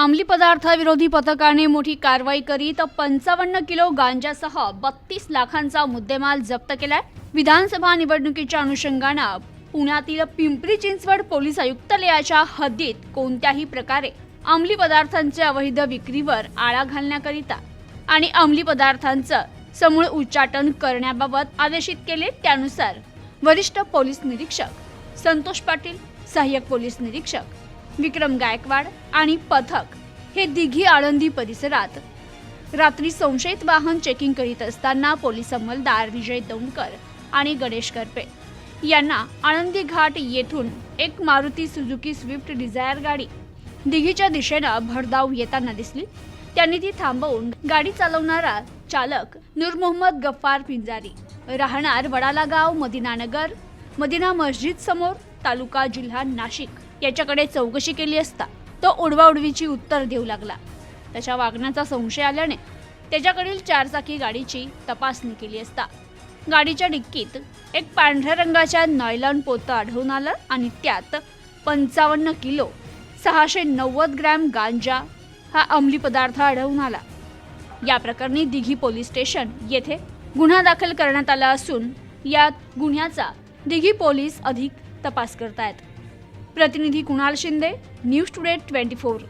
अंमली पदार्थाविरोधी पथकाने मोठी कारवाई करीत 55 किलो गांजासह 32 लाखांचा मुद्देमाल जप्त केलाय। विधानसभा निवडणुकीच्या अनुषंगाने पुण्यातील पिंपरी चिंचवड पोलीस आयुक्तालयाच्या हद्दीत कोणत्याही प्रकारे अंमली पदार्थांचे अवैध विक्रीवर आळा घालण्याकरिता आणि अंमली पदार्थांचं समूळ उच्चाटन करण्याबाबत आदेशित केले। त्यानुसार वरिष्ठ पोलीस निरीक्षक संतोष पाटील, सहाय्यक पोलीस निरीक्षक विक्रम गायकवाड आणि पथक हे दिघी आळंदी परिसरात रात्री संशयित वाहन चेकिंग करीत असताना पोलीस अंमलदार विजय दौंडकर आणि गणेश करपे यांना आळंदी घाट येथून एक मारुती सुझुकी स्विफ्ट डिझायर गाडी दिघीच्या दिशेने भरधाव येताना दिसली। त्यांनी ती थांबवून गाडी चालवणारा चालक नूर मोहम्मद गफ्फार पिंजारी राहणार वडाला गाव मदिनानगर मदिना मस्जिद समोर तालुका जिल्हा नाशिक याच्याकडे चौकशी केली असता तो उडवाउडवीची उत्तर देऊ लागला। त्याच्या वागण्याचा संशय आल्याने त्याच्याकडील चारचाकी गाडीची तपासणी केली असता गाडीच्या डिक्कीत एक पांढऱ्या रंगाच्या नायलॉन पोतं आढळून आलं आणि त्यात 55 किलो 690 ग्रॅम गांजा हा अंमली पदार्थ आढळून आला। या प्रकरणी दिघी पोलीस स्टेशन येथे गुन्हा दाखल करण्यात आला असून या गुन्ह्याचा दिघी पोलीस अधिक तपास करतायत। प्रतिनिधी कुणाल शिंदे, न्यूज टुडे 24।